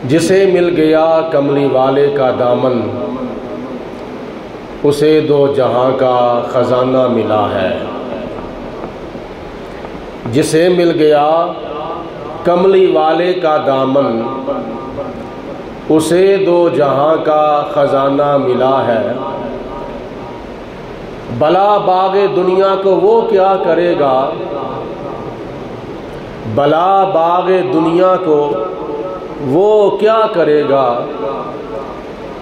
جسے مل گیا کملی والے کا دامن، اسے دو جہاں کا خزانہ ملا ہے۔ جسے مل گیا کملی والے کا دامن، اسے دو جہاں کا خزانہ ملا ہے۔ بلا باغ دنیا کو وہ کیا کرے گا، بلا باغ دنیا کو وہ کیا کرے گا،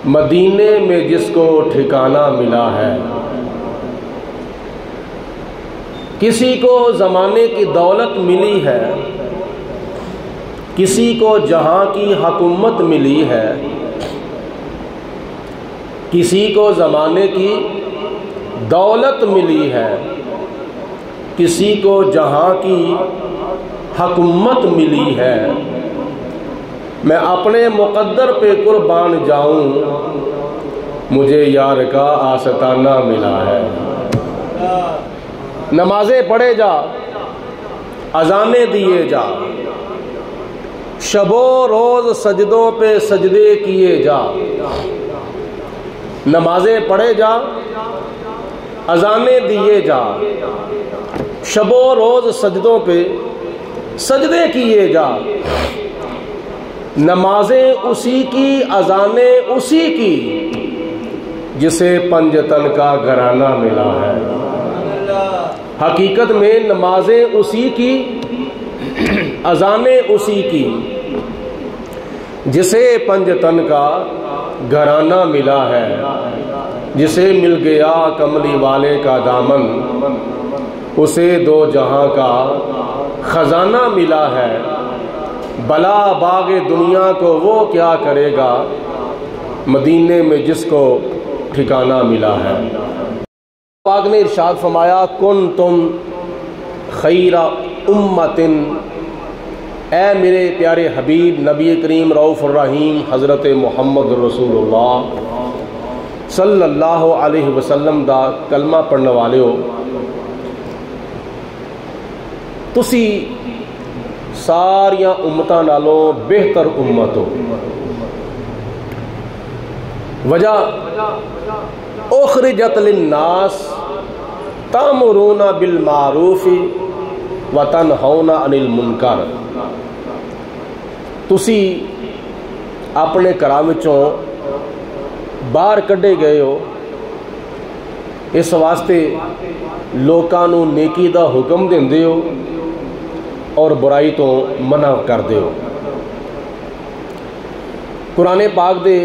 مدینے میں جس کو ٹھکانہ ملا ہے۔ کسی کو زمانے کی دولت ملی ہے، کسی کو جہاں کی حکومت ملی ہے، کسی کو زمانے کی دولت ملی ہے، کسی کو جہاں کی حکومت ملی ہے۔ میں اپنے مقدر پہ قربان جاؤں، مجھے یار کا آستانہ ملا ہے۔ نمازیں پڑھے جا، اذانیں دیے جا، شب و روز سجدوں پہ سجدے کیے جا۔ نمازیں پڑھے جا، اذانیں دیے جا، شب و روز سجدوں پہ سجدے کیے جا۔ نمازیں اسی کی، اذانیں اسی کی، جسے پنجتن کا گھرانہ ملا ہے۔ حقیقت میں نمازیں اسی کی، اذانیں اسی کی، جسے پنجتن کا گھرانہ ملا ہے۔ جسے مل گیا کملی والے کا دامن، اسے دو جہاں کا خزانہ ملا ہے۔ بلا باغ دنیا کو وہ کیا کرے گا، مدینے میں جس کو ٹھکانہ ملا ہے۔ پاک نے ارشاد فرمایا کن تم خیر امت، اے میرے پیارے حبیب نبی کریم رؤوف الرحیم حضرت محمد رسول اللہ صلی اللہ علیہ وسلم دا کلمہ پڑھنے والے ہو، تسی ساریاں امتاں نالوں بہتر امت ہو۔ وجہ اخرجت للناس تامرون بالمعروف وتنہون عن المنکر، تسی اپنے گھراں وچوں باہر کڈے گئے ہو، اس واسطے لوکاں نوں نیکی دا حکم دیندے ہو اور برائی تو منع کردے ہو۔ قرآن پاک دے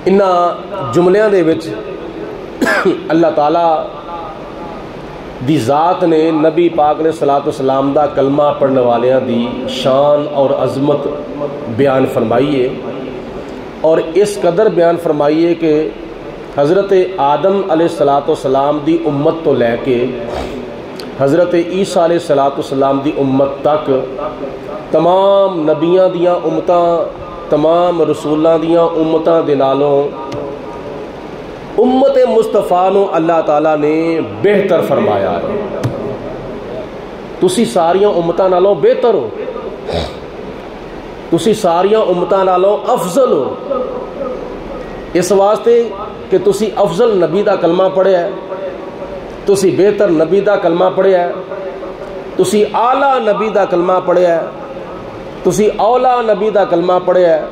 انہاں جملیاں دے وچ اللہ تعالیٰ دی ذات نے نبی پاک نے صلاۃ والسلام دا کلمہ پڑھنے والیاں دی شان اور عظمت بیان فرمائیے، اور اس قدر بیان فرمائیے کہ حضرت آدم علیہ الصلاۃ والسلام دی امت تو لے کے حضرت عیسیٰ علیہ الصلاۃ والسلام دی امت تک تمام نبیاں دیاں امتاں، تمام رسولاں دیاں امتاں دے نالوں امت مصطفیٰ نو اللہ تعالیٰ نے بہتر فرمایا ہے۔ تسی ساریاں امتاں نالوں بہتر ہو، تسی ساریاں امتاں نالوں افضل ہو، اس واسطے کہ تسی افضل نبی دا کلمہ پڑھیا ہے، تسی بہتر نبی دا کلمہ پڑھیا ہے، تسی اعلیٰ نبی دا کلمہ پڑھیا ہے، تسی اولا نبی دا کلمہ پڑھیا ہے،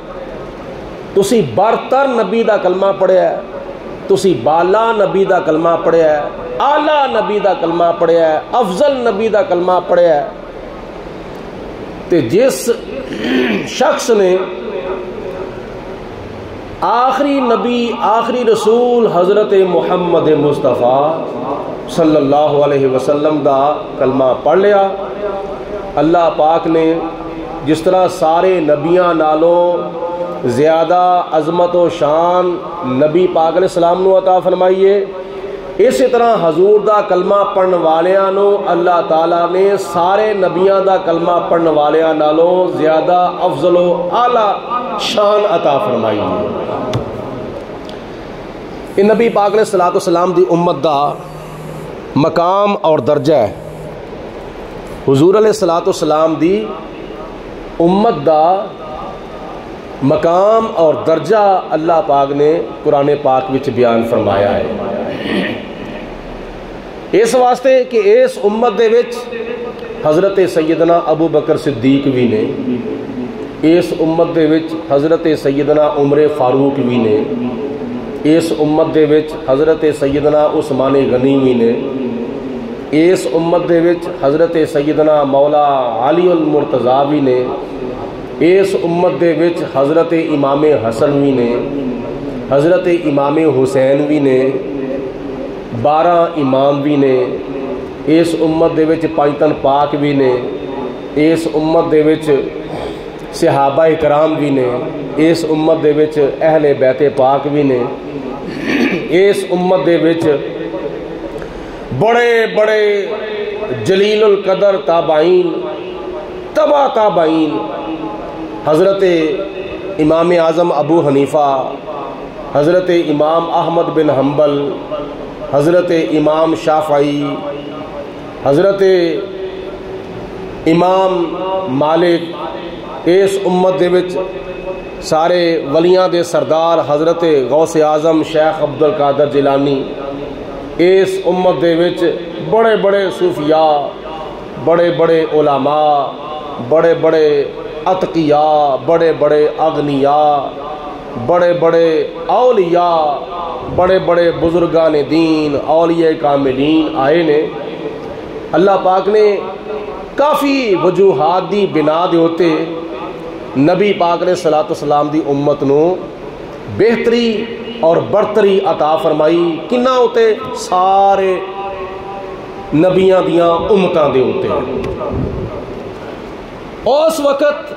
تسی برتر نبی دا کلمہ پڑھیا ہے، تسی بالا نبی دا کلمہ پڑھیا ہے، اعلیٰ نبی دا کلمہ پڑھیا ہے، افضل نبی دا کلمہ پڑھیا ہے۔ تے جس شخص نے آخری نبی، آخری رسول حضرت محمد مصطفیٰ صلی اللہ علیہ وسلم دا کلمہ پڑھ لیا، اللہ پاک نے جس طرح سارے نبیاں نالوں زیادہ عظمت و شان نبی پاک علیہ السلام نو عطا فرمائیے، اسی طرح حضور دا کلمہ پڑھن والیاں نو اللہ تعالیٰ نے سارے نبیاں دا کلمہ پڑھن والیاں نالوں زیادہ افضل و اعلیٰ شان عطا فرمائی ہے۔ یہ نبی پاک علیہ الصلوۃ والسلام دی امت دا مقام اور درجہ ہے۔ حضور علیہ الصلوۃ والسلام دی امت دا مقام اور درجہ اللہ پاک نے قرآن پاک وچ بیان فرمایا ہے، اس واسطے کہ اس امت دے وچ حضرت سیدنا ابو بکر صدیق بھی نے، اس امت دے وچ حضرت سیدنا عمر فاروق بھی نے، اس امت دے وچ حضرت سیدنا عثمان غنی بھی نے، اس امت دے وچ حضرت سیدنا مولا علی المرتضیٰ بھی نے، اس امت دے وچ حضرت امام حسن بھی نے، حضرت امام حسین بھی نے، 12 امام بھی نے، اس امت دے وچ پنجتن پاک بھی نے، اس امت دے وچ صحابہ کرام بھی نے، اس امت دے وچ اہل بیت پاک بھی نے، اس امت دے وچ بڑے بڑے جلیل القدر تابعین، تبع تابعین، حضرت امام اعظم ابو حنیفہ، حضرت امام احمد بن حنبل، حضرت امام شافعی، حضرت امام مالک، اس امت دے وچ سارے ولیاں دے سردار حضرت غوث اعظم شیخ عبد القادر جیلانی، اس امت دے وچ بڑے بڑے صوفیاء، بڑے بڑے علماء، بڑے بڑے اتقیاء، بڑے بڑے اغنیاء، بڑے بڑے اولیاء، بڑے بڑے بزرگان دین، اولیاء کاملین آئے نے۔ اللہ پاک نے کافی وجوہات دی بنا دے ہوتے نبی پاک نے صلاۃ والسلام دی امت نو بہتری اور برتری عطا فرمائی، کنہ ہوتے سارے نبیاں دیاں امتاں دے ہوتے۔ اس وقت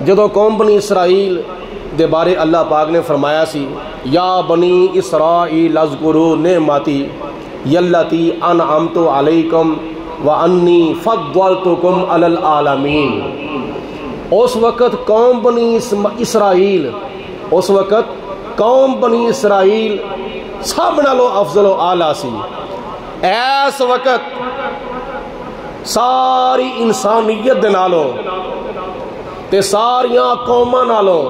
جدو قوم بنی اسرائیل دے بارے اللہ پاک نے فرمایا سی، یا بنی اسرائیل اذکروا نعمتی یلتی انعمت علیکم وانی فضلتکم علی العالمین۔ اس وقت قوم بنی اسرائیل، اس وقت قوم بنی اسرائیل سب نالوں افضل و اعلیٰ سی۔ اس وقت ساری انسانیت دے نالوں تے ساریاں قوماں نالوں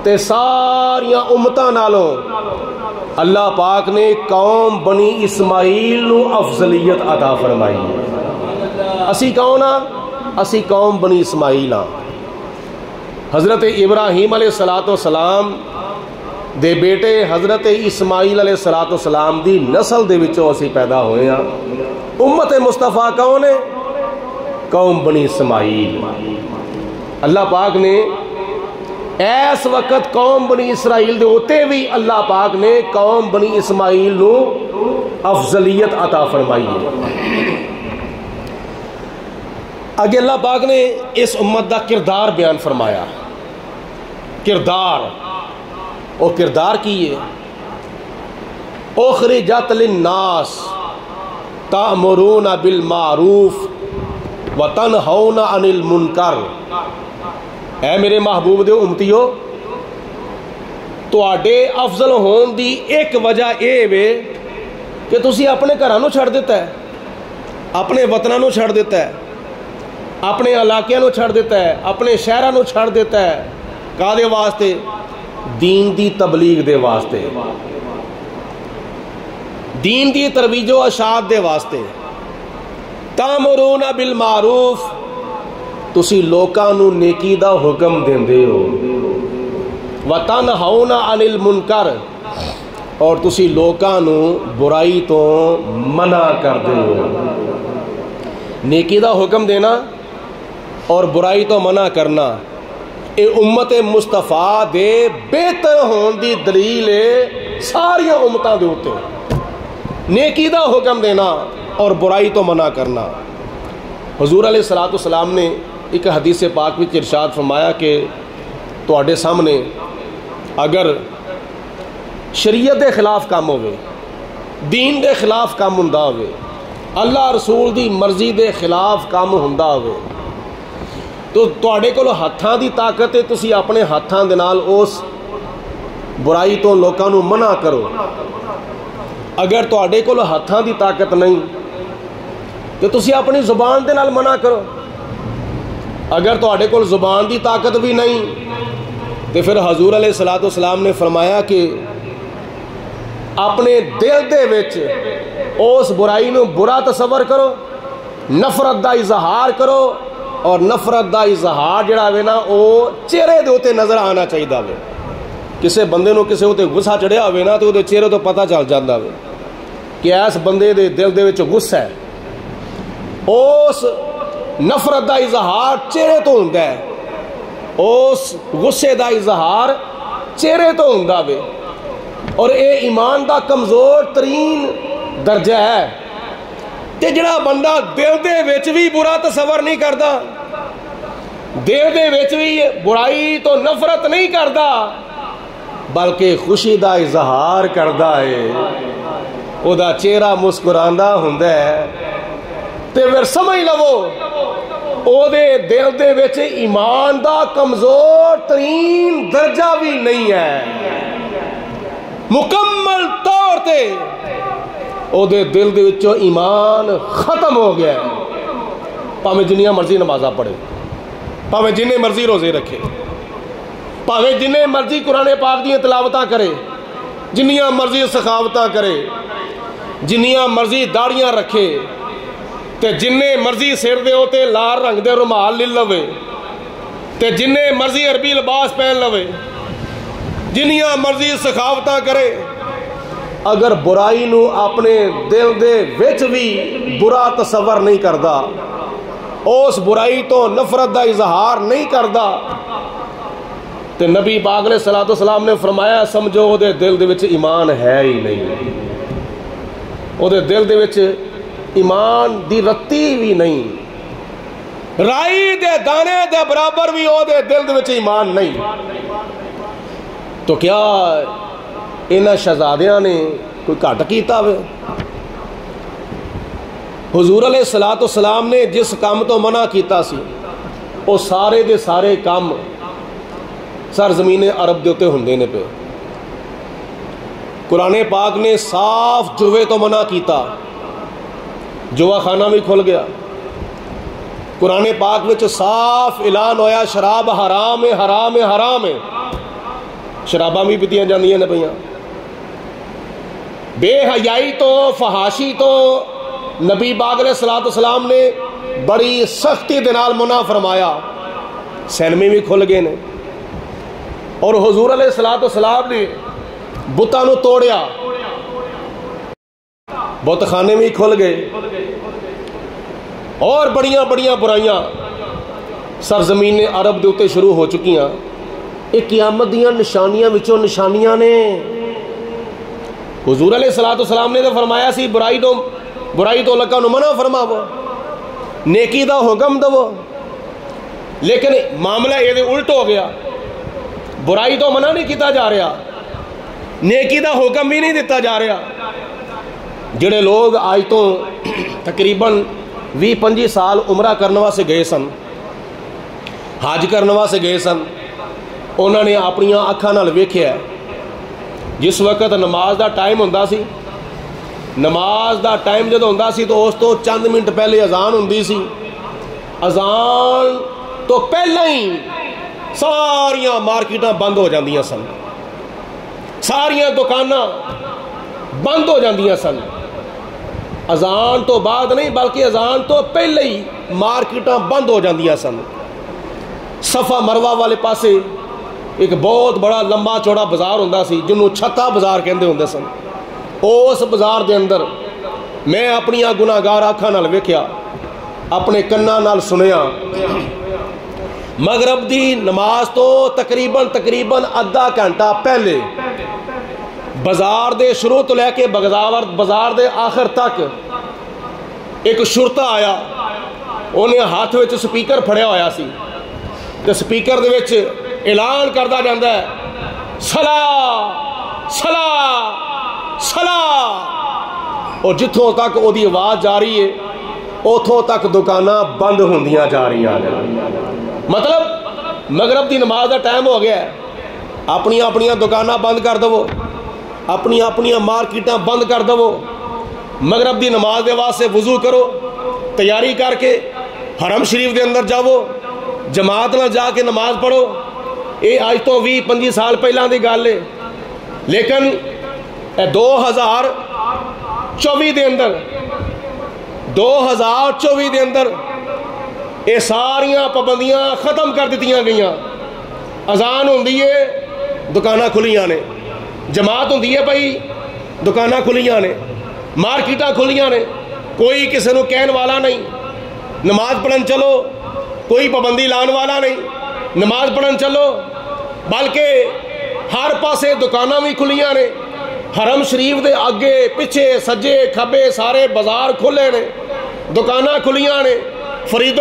تے ساریاں امتاں نالوں اللہ پاک نے قوم بنی اسماعیل نو افضلیت عطا فرمائی۔ اسی کون ہاں؟ اسی قوم بنی اسماعیل ہاں۔ حضرت ابراہیم علیہ السلام دے بیٹے حضرت اسماعیل علیہ السلام دی نسل دے وچوں اسی پیدا ہوئے ہاں۔ امت مصطفیٰ کون ہے؟ قوم بنی اسماعیل۔ اللہ پاک نے اس وقت قوم بنی اسرائیل دے ہوتے بھی اللہ پاک نے قوم بنی اسماعیل نو افضلیت عطا فرمائی ہے۔ آگے اللہ پاک نے اس امت دا کردار بیان فرمایا۔ کردار، او کردار کی ہے، اخرجت للناس تأمرون بالمعروف وتنہون عن المنکر۔ اے میرے محبوب دے امتیو، تواڈے افضل ہون دی ایک وجہ اے وے کہ تسی اپنے گھراں نو چھڑ دیتا ہے، اپنے وطناں نو چھڑ دیتا ہے، اپنے علاقیاں نو چھڑ دیتا ہے، اپنے شہراں نو چھڑ دیتا ہے۔ کادے واسطے؟ دین دی تبلیغ دے واسطے، دین دی ترویج و اشاعت دے واسطے۔ تامرون بالمعروف، تسی لوکاں نو نیکی دا حکم دیندے ہو، وتنہون عن المنکر، اور تسی لوکاں نو برائی تو منع کردے ہو۔ نیکی دا حکم دینا اور برائی تو منع کرنا، اے امت مصطفیٰ دے بہتر ہون دی دلیل ہے ساری امتاں دے ہوتے۔ نیکی دا حکم دینا اور برائی تو منع کرنا۔ حضور علیہ السلام نے ایک حدیث پاک وچ ارشاد فرمایا کہ تواڈے سامنے اگر شریعت دے خلاف کام ہوئے، دین دے خلاف کام ہوندا ہوئے، اللہ رسول دی مرضی دے خلاف کام ہوندا ہوئے، تو تواڈے کول ہتھاں دی طاقت ہے، تسی اپنے ہتھاں دے نال اس برائی تو لوکاں نو منع کرو۔ اگر تواڈے کول ہتھاں دی طاقت نہیں تو تسی اپنی زبان دے نال منع کرو۔ اگر تواڈے کول زبان دی طاقت بھی نہیں تو پھر حضور علیہ الصلوۃ والسلام نے فرمایا کہ اپنے دل دے وچ اس برائی نو برا تصور کرو، نفرت دا اظہار کرو، اور نفرت دا اظہار جڑا ہوئے نا وہ چہرے دے اوتے نظر آنا چاہیے ہوئے. کسے بندے نو کسے اوتے غصہ چڑھیا ہوئے نا تو وہ چہرے تو پتہ چل جاتا ہوئے کہ اس بندے دے دل دے وچ غصہ ہے. اس نفرت دا اظہار چہرے تو ہوندا ہے، اس غصے دا اظہار چہرے تو ہوندا وے، اور اے ایمان دا کمزور ترین درجہ ہے. تے جڑا بندہ دل دے وچ بھی برا تصور نہیں کردا، دل دے وچ بھی برائی تو نفرت نہیں کردا بلکہ خوشی دا اظہار کردا ہے، او دا چہرہ مسکراندا ہوندا ہے، تے پھر سمجھ لو او دے دل دے وچ ایمان دا کمزور ترین درجہ بھی نہیں ہے. مکمل طور تے او دے دل دے وچوں ایمان ختم ہو گیا ہے. پاویں جنیاں مرضی نمازاں پڑھے، پاویں جنہیں مرضی روزے رکھے، پاویں جنہیں مرضی قرآن پاک دیاں تلاوتاں کرے، جنیاں مرضی سخاوتاں کرے، جنیاں مرضی داڑیاں رکھے، تے جنہیں مرضی سر دے ہوتے لال رنگ دے رومال لے لوے، تے جنہیں مرضی عربی لباس پہن لوے، جنیاں مرضی سخاوتاں کرے، اگر برائی نو اپنے دل دے وچ بھی برا تصور نہیں کردا، اس برائی تو نفرت دا اظہار نہیں کردا، تے نبی پاک علیہ الصلوۃ والسلام نے فرمایا سمجھو او دے دل دے وچ ایمان ہے ہی نہیں، او دے دل دے وچ ایمان دی رتی بھی نہیں، رائی دے دانے دے برابر بھی او دے دل دے وچ ایمان نہیں. تو کیا انہاں شہزادیاں نے کوئی گھٹ کیتا ہوئے؟ حضور علیہ الصلوۃ والسلام نے جس کام تو منع کیتا سی وہ سارے دے سارے کام سرزمین عرب دے اوتے ہوندے نے پے. قرآن پاک نے صاف جوے تو منع کیتا، جوا خانہ بھی کھل گیا. قرآن پاک وچ صاف اعلان ہویا شراب حرام ہے، حرام ہے، حرام ہے. شراباں بھی پیتیاں جاندیاں نے پیاں. بے حیائی تو فحاشی تو نبی پاک علیہ الصلوۃ والسلام نے بڑی سختی دے نال منع فرمایا. سینمے بھی کھل گئے نے، اور حضور علیہ الصلوۃ والسلام نے بتاں نو توڑیا، بت خانے بھی کھل گئے، اور بڑیاں بڑیاں برائیاں سرزمین عرب دے اوتے شروع ہو چکیاں. یہ قیامت دیاں نشانیاں وچوں نشانیاں نے. حضور علیہ الصلوۃ والسلام نے تو فرمایا سی برائی تو لکاں نو منع فرماو، نیکی دا حکم دو، لیکن معاملہ یہ الٹ ہو گیا. برائی تو منع نہیں کیتا جا رہا، نیکی دا حکم بھی نہیں دیتا جا رہا. جڑے لوگ آج تو تقریباً 20-25 سال عمرہ کرنے واسطے گئے سن، حج کرنے واسطے گئے سن، انہوں نے اپنی اکھاں نال ویکھیا جس وقت نماز دا ٹائم ہوندا سی، نماز دا ٹائم جدوں ہوندا سی تو اس تو چند منٹ پہلے اذان ہوندی سی. اذان تو پہلے ہی ساریاں مارکیٹاں بند ہو جاندیاں سن، ساریاں دکاناں بند ہو جاندیاں سن. اذان تو بعد نہیں بلکہ اذان تو پہلے ہی مارکیٹاں بند ہو جاندیاں سن. صفا مروہ والے پاسے ایک بہت بڑا لمبا چوڑا بازار ہوندا سی جنوں چھتا بازار کہندے ہوندے سن. اس بازار دے اندر میں اپنی گناہگار آنکھاں نال ویکھیا، اپنے کناں نال سنیا. مغرب دی نماز تو تقریباً آدھا گھنٹہ پہلے بازار دے شروع تو لے کے بازار دے آخر تک ایک شرطا آیا. انہیں ہاتھ وچ سپیکر پھڑیا ہویا سی تے سپیکر دے وچ اعلان کردا جاندا ہے صلاۃ صلاۃ صلاۃ، اور جتھوں تک او دی آواز جا رہی ہے اتھوں تک دکاناں بند ہوندیاں جا رہی ہیں. مطلب مغرب دی نماز دا ٹائم ہو گیا ہے، اپنی دکاناں بند کر دو، اپنی مارکیٹاں بند کر دو. مغرب دی نماز دے واسطے وضو کرو، تیاری کر کے حرم شریف دے اندر جاؤ، جماعت نال جا کے نماز پڑھو، یہ اج تو 20-25 سال پہلے کی گل ہے، لیکن 2024 دے اندر 2024 دے اندر یہ ساریاں پابندیاں ختم کر دیتیاں گئیاں۔ اذان ہوندی ہے دکاناں کھلیاں نے، جماعت ہوندی ہے بھائی دکاناں کھلیاں نے، مارکیٹاں کھلیاں نے، کوئی کسی نو کہن والا نہیں نماز پڑھن چلو، کوئی پابندی لان والا نہیں نماز پڑھن چلو، بلکہ ہر پاسے دکاناں بھی کھلیاں نے، حرم شریف دے اگے پیچھے سجے کھبے سارے بازار کھلے نے، دکاناں کھلیاں نے، خرید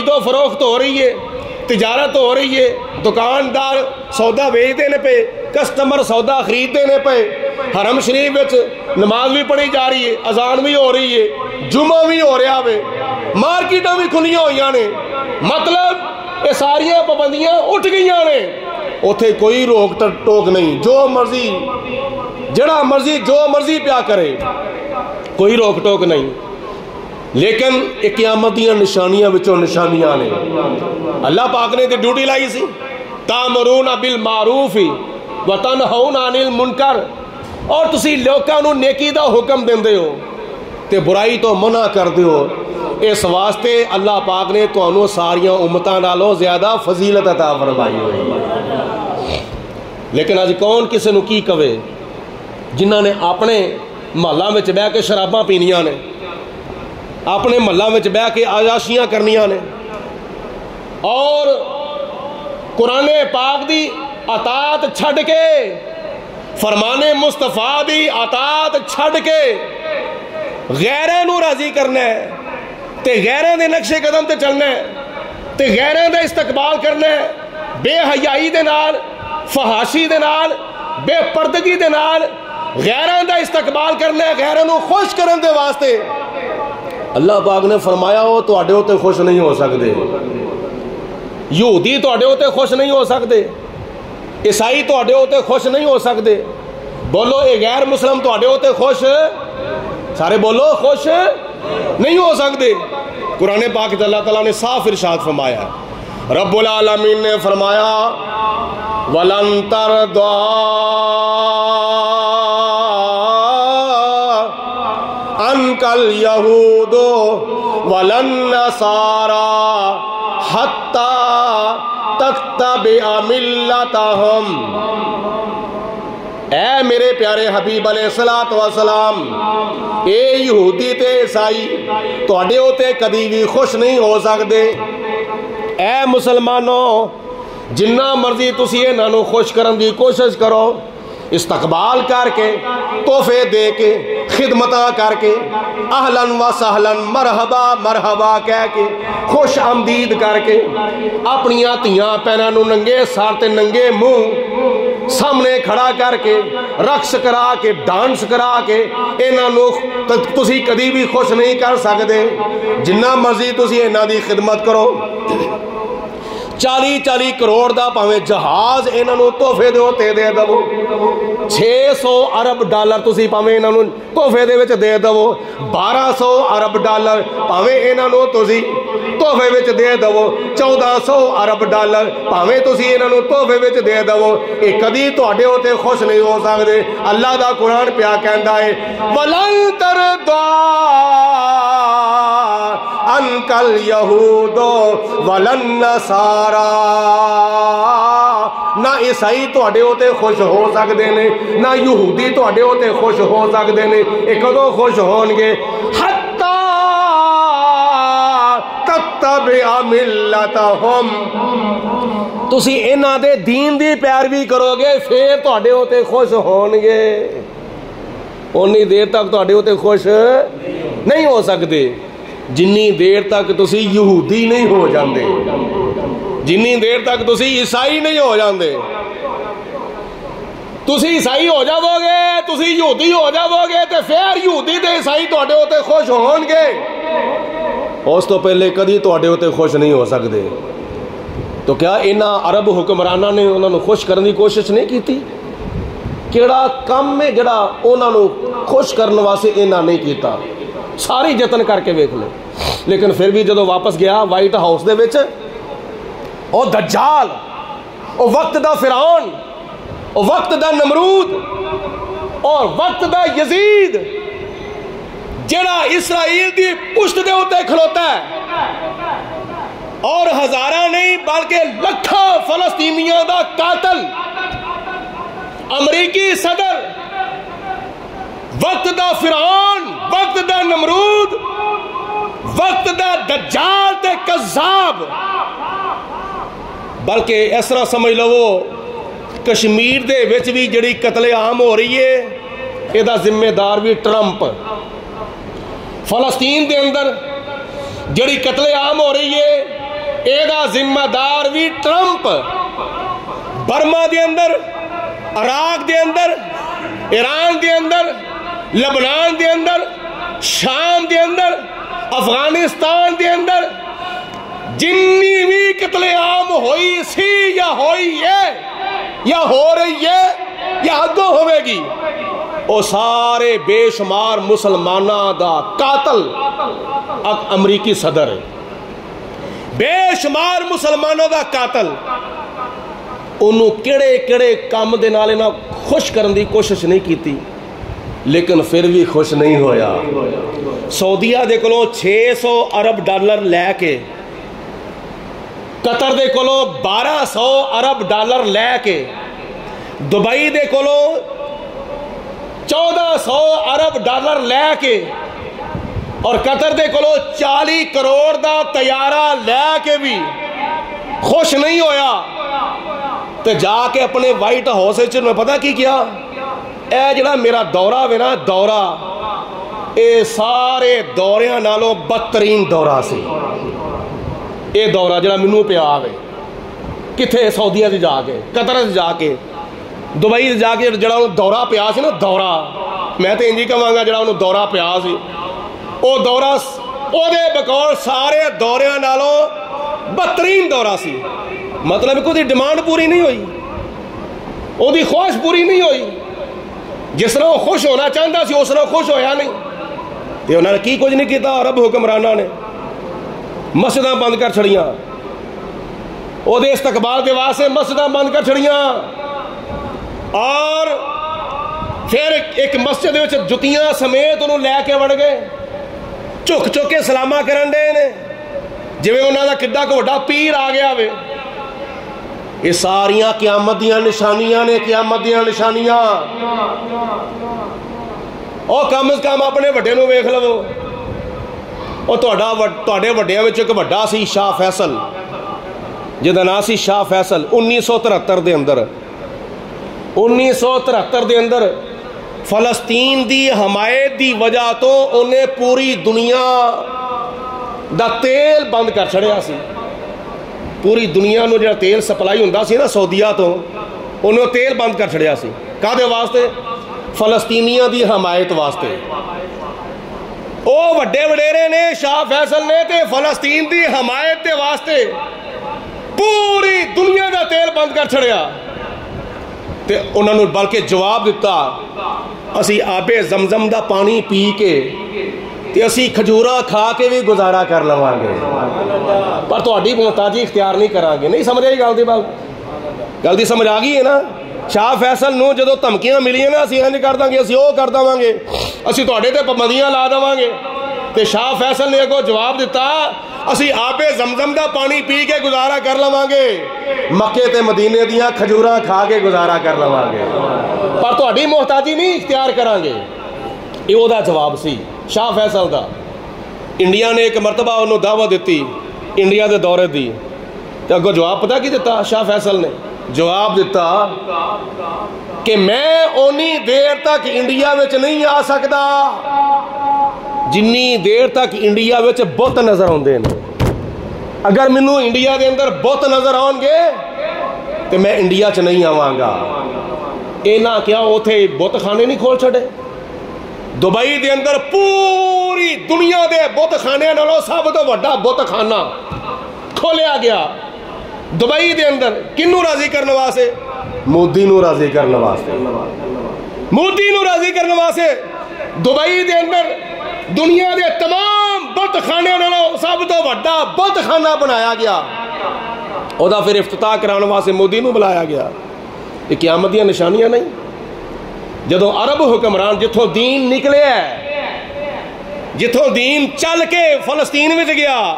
و فروخت ہو رہی ہے، تجارت ہو رہی ہے، دکاندار سودا بیچتے ہیں پہ، کسٹمر سودا خریدتے ہیں پہ، حرم شریف وچ نماز بھی پڑھی جا رہی ہے، اذان بھی ہو رہی ہے، جمعہ بھی ہو رہا ہے، مارکیٹاں بھی کھلیاں ہوئی نے، مطلب یہ ساریاں پابندیاں اٹھ گئی نے، اتھے کوئی روک ٹوک نہیں، جو مرضی جڑا مرضی جو مرضی پیا کرے، کوئی روک ٹوک نہیں۔ لیکن ایک قیامت دیاں نشانیاں وچوں نشانیاں نے، اللہ پاک نے تے ڈیوٹی لائی سی، تامرون بالمعروف وتنہون عن المنکر، اور تسی لوکاں نو نیکی دا حکم دیندے ہو تے برائی تو منع کردے ہو، اس واسطے اللہ پاک نے تانوں ساریاں امتاں نالوں زیادہ فضیلت عطا فرمائی ہوئی۔ لیکن اج کون کسے نو کی کہے جنہاں نے اپنے محلہ وچ بہ کے شراباں پینیاں نے، اپنے محلہ وچ بہ کے عیاشیاں کرنیاں نے، اور قرآن پاک دی اطاعت چھڈ کے، فرمان مصطفیٰ دی اطاعت چھڈ کے غیراں نو راضی کرنا ہے تے غیراں دے نقش قدم تے چلنا ہے تے غیراں دا استقبال کرنا ہے، بے حیائی دے نال، فحاشی دے نال، بے پردگی دے نال غیراں دا استقبال کرنا ہے، غیراں نو خوش کرن دے واسطے۔ اللہ پاک نے فرمایا وہ تواڈے اوتے خوش نہیں ہو سکتے، یہودی تواڈے اوتے خوش نہیں ہو سکتے، عیسائی تواڈے اوتے خوش نہیں ہو سکتے، بولو اے غیر مسلم تواڈے اوتے خوش، سارے بولو خوش نہیں ہو سکتے۔ قرآن پاک اللہ تعالیٰ نے صاف ارشاد فرمایا، رب العالمین نے فرمایا وَلَن تَرْضَىٰ عَنْكَ الْيَهُودُ وَلَا النَّصَارَىٰ حَتَّىٰ تَتَّبِعَ مِلَّتَهُمْ۔ اے میرے پیارے حبیب علیہ السلام، اے یہودی تے عیسائی تواڈے اوتے کدی بھی خوش نہیں ہو سکتے۔ اے مسلمانوں، جنہ مرضی تسی انہاں نو خوش کرن دی کوشش کرو، استقبال کر کے، تحفے دے کے، خدمتاں کر کے، اہلاً و سہلاً، مرحبا مرحبا کہہ کے، خوش آمدید کر کے، اپنیاں تیاں پہناں نو ننگے سار تے ننگے منہ سامنے کھڑا کر کے، رقص کرا کے، ڈانس کرا کے، انہاں نو تسی کدی بھی خوش نہیں کر سکتے۔ جنہ مرضی تسی انہاں دی خدمت کرو، 40 کروڑ دا پاویں جہاز انہاں نو تحفے دے ہوتے دے دو، 600 ارب ڈالر تسی پاویں انہاں نو تحفے دے وچ دے دو، 1200 ارب ڈالر پاویں انہاں نو تسی تحفے وچ دے دو، 1400 ارب ڈالر پاویں تسی انہاں نو تحفے وچ دے دو، اے کدی تواڈے اوتے خوش نہیں ہو سکدے۔ اللہ دا قرآن پیا کہندا ہے وَلَن تَرْضَىٰ عَنْكَ الْيَهُودُ وَلَا النَّصَارَىٰ، نہ عیسائی تواڈے اوتے خوش ہو سکتے ہیں، نہ یہودی تواڈے اوتے خوش ہو سکتے ہیں۔ یہ کدوں خوش ہون گے؟ حَتَّىٰ تَتَّبِعَ مِلَّتَهُمْ، تسی انہاں دے دین دی پیروی کرو گے پھر تواڈے اوتے خوش ہون گے، اونی دیر تک تواڈے اوتے خوش نہیں ہو سکتے جنی دیر تک تسی یہودی نہیں ہو جاندے، جنی دیر تک تسی عیسائی نہیں ہو جاندے۔ تسی عیسائی ہو جاؤ گے، تسی یہودی ہو جاؤ گے تے پھر یہودی تے عیسائی تواڈے اوتے خوش ہون گے، اس تو پہلے کدی تواڈے اوتے خوش نہیں ہو سکتے۔ تو کیا انہاں عرب حکمراناں نے انہاں نو خوش کرنے کی کوشش نہیں کیتی؟ کیڑا کم ہے جڑا انہاں نو خوش کرنے واسطے انہاں نہیں کیتا؟ ساری جتن کر کے ویکھ لو، لیکن پھر بھی جدو واپس گیا وائٹ ہاؤس دے وچ او دجال، او وقت دا فرعون، او وقت دا نمرود اور وقت دا یزید جڑا اسرائیل دی پشت دے ہوتے کھلوتا ہے اور ہزارہ نہیں بلکہ لکھاں فلسطینیوں دا قاتل امریکی صدر، وقت دا فرعون، وقت دا نمرود، وقت دا دجال تے کذاب، بلکہ اس طرح سمجھ لو کشمیر دے وچ بھی جڑی قتل عام ہو رہی ہے اے دا ذمہ دار بھی ٹرمپ، فلسطین دے اندر جڑی قتل عام ہو رہی ہے اے دا ذمہ دار بھی ٹرمپ، برما دے اندر، عراق دے اندر، ایران دے اندر، لبنان دے اندر، شام دے اندر، افغانستان دے اندر جنی بھی قتل عام ہوئی سی یا ہوئی ہے یا ہو رہی ہے یا اگوں ہوئے گی، وہ سارے بے شمار مسلمانہ دا قاتل امریکی صدر ہے، بے شمار مسلمانوں دا قاتل، انہوں کڑے کڑے کام دے نالے نہ خوش کرن دی کوشش نہیں کیتی لیکن پھر بھی خوش نہیں ہویا۔ سعودیہ دے کولوں 600 ارب ڈالر لے کے، قطر دے کولوں 1200 ارب ڈالر لے کے، دبئی دے کولوں 1400 ارب ڈالر لے کے اور قطر دے کولوں 40 کروڑ دا طیارہ لے کے بھی خوش نہیں ہویا تو جا کے اپنے وائٹ ہاؤس میں پتہ کی کیا، اے جڑا میرا دورہ ہے نا، دورہ اے سارے دوریاں نالوں بدترین دورہ سی، اے دورہ جڑا منو پہ آوے کتھے سعودیہ سے جا کے، قطر سے جا کے، دبئی سے جا کے جڑا انہوں دورہ پہ آ سی نا، دورہ میں تو انجی کہاں گا جڑا انہوں دورہ پہ آ سی، او دورہ او دے بقول سارے دوریاں نالوں بدترین دورہ سی، مطلب کوئی ڈیمانڈ پوری نہیں ہوئی، او دی خواہش پوری نہیں ہوئی، جس طرح وہ خوش ہونا چاہتا سی اس طرح خوش ہویا نہیں، تے انہوں نے کی کچھ نہیں کیتا، عرب حکمرانہ نے مسجداں بند کر چھڑیاں، او دے استقبال دے واسطے مسجداں بند کر چھڑیاں، اور پھر ایک مسجد وچ جتیاں سمیت انہوں لے کے وڑ گئے، چک چک کے سلامہ کرن دے نے جویں انہاں دا کڈا کو وڈا پیر آ گیا وے۔ یہ ساریاں قیامت دیاں نشانیاں نے، قیامت دیاں نشانیاں، او کم از کم اپنے وڈے نو ویکھ لو، او تواڈے وڈیاں وچ ایک وڈا سی شاہ فیصل، جہدا نام سی شاہ فیصل، 1973 دے اندر 1973 دے اندر فلسطین دی حمایت دی وجہ تو انہیں پوری دنیا دا تیل بند کر چھڑیا سی، پوری دنیا نو جہاں تیل سپلائی ہوندا سی نا سعودیہ تو انہوں تیل بند کر چھڑیا سی، کہدے واسطے؟ فلسطینیاں دی حمایت واسطے۔ او وڈے وڈیرے نے شاہ فیصل نے تے فلسطین دی حمایت دے واسطے پوری دنیا دا تیل بند کر چھڑیا، تے انہوں نے بلکہ جواب دیتا اسی آب زمزم دا پانی پی کے تے اسی کھجوراں کھا کے بھی گزارا کر لواں گے، پر تہاڈی محتاجی اختیار نہیں کران گے۔ نہیں سمجھ آئی گل دی سمجھ آ گئی ہے نا؟ شاہ فیصل نو جدو دھمکیاں ملیاں نا اسی انج کر داں گے، اسی او کر داں گے، اسی تہاڈے تے پابندیاں لا داں گے، تے شاہ فیصل نے اگوں جواب دیتا اسی آب زمزم دا پانی پی کے گزارا کر لواں گے، مکے تے مدینے دیاں کھجوراں کھا کے گزارا کر لواں گے، پر تہاڈی محتاجی نہیں اختیار کران گے۔ یہ او دا جواب سی شاہ فیصل دا۔ انڈیا نے ایک مرتبہ انہوں دعوت دیتی انڈیا دے دورے دی، تے اگوں جواب پتہ کی دیتا شاہ فیصل نے؟ جواب دیتا کہ میں اونی دیر تک انڈیا وچ نہیں آ سکدا جنی دیر تک انڈیا وچ بت نظر آندے نے، اگر مینوں انڈیا دے اندر بت نظر آن گے تے میں انڈیا چ نہیں آواں گا۔ اینا کیا اوتھے بت خانے نہیں کھول چھڑے؟ دبئی دے اندر پوری دنیا دے بت خانے نالوں سب تو وڈا بت خانہ کھولیا گیا دبئی دے اندر، کنوں راضی کرنے واسطے؟ مودی نو راضی کرنے واسطے، مودی نو راضی کرنے واسطے دبئی دے اندر دنیا دے تمام بت خانے نالوں سب تو وڈا بت خانہ بنایا گیا، ਉਹਦਾ ਫਿਰ ਇਫਤਤਾਹ ਕਰਾਉਣ ਵਾਸਤੇ ਮੋਦੀ ਨੂੰ ਬੁਲਾਇਆ ਗਿਆ। ਇਹ ਕਿਆਮਤ ਦੀਆਂ ਨਿਸ਼ਾਨੀਆਂ ਨਹੀਂ? ਜਦੋਂ ਅਰਬ ਹੁਕਮਰਾਨ ਜਿੱਥੋਂ ਦੀਨ ਨਿਕਲਿਆ, ਜਿੱਥੋਂ ਦੀਨ ਚੱਲ ਕੇ ਫਲਸਤੀਨ ਵਿੱਚ ਗਿਆ,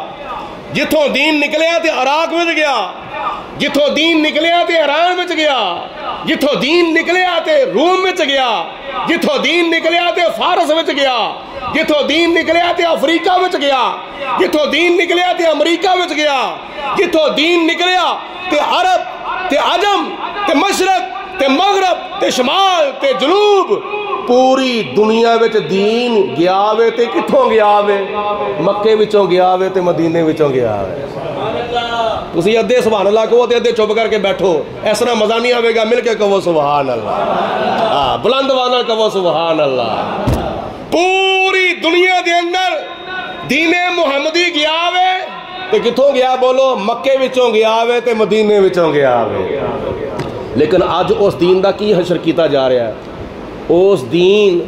ਜਿੱਥੋਂ ਦੀਨ ਨਿਕਲਿਆ ਤੇ ਇਰਾਕ ਵਿੱਚ ਗਿਆ, ਜਿੱਥੋਂ ਦੀਨ ਨਿਕਲਿਆ ਤੇ ਈਰਾਨ ਵਿੱਚ ਗਿਆ, ਜਿੱਥੋਂ ਦੀਨ ਨਿਕਲਿਆ ਤੇ ਰੂਮ ਵਿੱਚ ਗਿਆ, ਜਿੱਥੋਂ ਦੀਨ ਨਿਕਲਿਆ ਤੇ ਫਾਰਸ ਵਿੱਚ ਗਿਆ, ਜਿੱਥੋਂ ਦੀਨ ਨਿਕਲਿਆ ਤੇ ਅਫਰੀਕਾ ਵਿੱਚ ਗਿਆ, ਜਿੱਥੋਂ ਦੀਨ ਨਿਕਲਿਆ ਤੇ ਅਮਰੀਕਾ ਵਿੱਚ ਗਿਆ, ਜਿੱਥੋਂ ਦੀਨ ਨਿਕਲਿਆ ਤੇ ਅਰਬ ਤੇ ਅਜਮ ਤੇ ਮਸ਼ਰਕ ਤੇ ਮਗਰਬ ਤੇ ਸ਼ਮਾਲ ਤੇ ਜਨੂਬ, ਪੂਰੀ ਦੁਨੀਆ ਵਿੱਚ ਦੀਨ ਗਿਆ ਵੇ। ਤੇ ਕਿੱਥੋਂ ਗਿਆ ਵੇ? ਮੱਕੇ ਵਿੱਚੋਂ ਗਿਆ ਵੇ ਤੇ ਮਦੀਨੇ ਵਿੱਚੋਂ ਗਿਆ ਵੇ। ਤੁਸੀਂ ਅੱਧੇ ਸੁਭਾਨ ਅੱਲਾਹ ਕਹੋ ਤੇ ਅੱਧੇ ਚੁੱਪ ਕਰਕੇ ਬੈਠੋ, ਇਸ ਤਰ੍ਹਾਂ ਮਜ਼ਾ ਨਹੀਂ ਆਵੇਗਾ। ਮਿਲ ਕੇ ਕਹੋ ਸੁਭਾਨ ਅੱਲਾਹ, ਬੁਲੰਦ ਆਵਾਜ਼ ਨਾਲ ਕਹੋ ਸੁਭਾਨ ਅੱਲਾਹ। ਪੂਰੀ ਦੁਨੀਆ ਦੇ ਅੰਦਰ ਦੀਨੇ ਮੁਹੰਮਦੀ ਗਿਆ ਵੇ ਤੇ ਕਿੱਥੋਂ ਗਿਆ ਬੋਲੋ? ਮੱਕੇ ਵਿੱਚੋਂ ਗਿਆ ਵੇ ਤੇ ਮਦੀਨੇ ਵਿੱਚੋਂ ਗਿਆ ਵੇ। ਲੇਕਿਨ ਅੱਜ ਉਸ ਦੀਨ ਦਾ ਕੀ ਹਸ਼ਰ ਕੀਤਾ ਜਾ ਰਿਹਾ ਹੈ? ਉਸ ਦੀਨ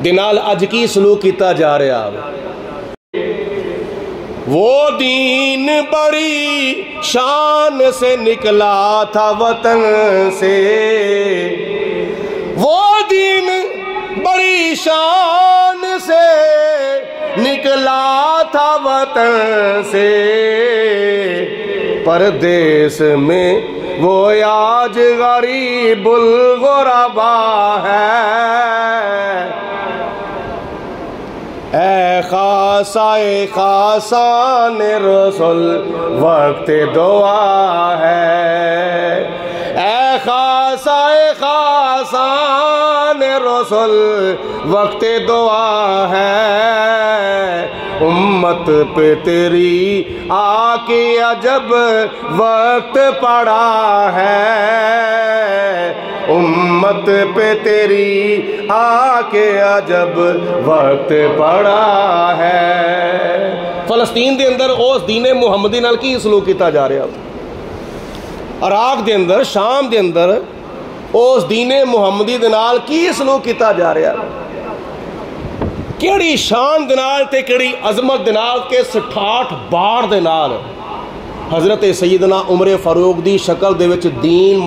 ਦੇ ਨਾਲ ਅੱਜ ਕੀ ਸਲੂਕ ਕੀਤਾ ਜਾ ਰਿਹਾ ਹੈ? وہ دین بڑی شان سے نکلا تھا وطن سے، وہ دین بڑی شان سے نکلا تھا وطن سے، پردیس میں وہ آج غریب الغربا ہے، اے خاصائے خاصان رسول وقت دعا ہے، اے خاصائے خاصان رسول وقت دعا ہے، امت پہ تیری آ کے عجب وقت پڑا ہے، امت پہ تیری آ کے عجب وقت پڑا ہے۔ فلسطین دے اندر اس دین محمدی نال کی سلوک کیتا جا رہا؟ عراق دے اندر، شام دے اندر اس دین محمدی دے نال کی سلوک کیتا جا رہا؟ کیڑی شان دے نال تے کیڑی عظمت دے نال کہ 68 بار دے نال حضرت سیدنا عمر فاروق دی شکل دے وچ دین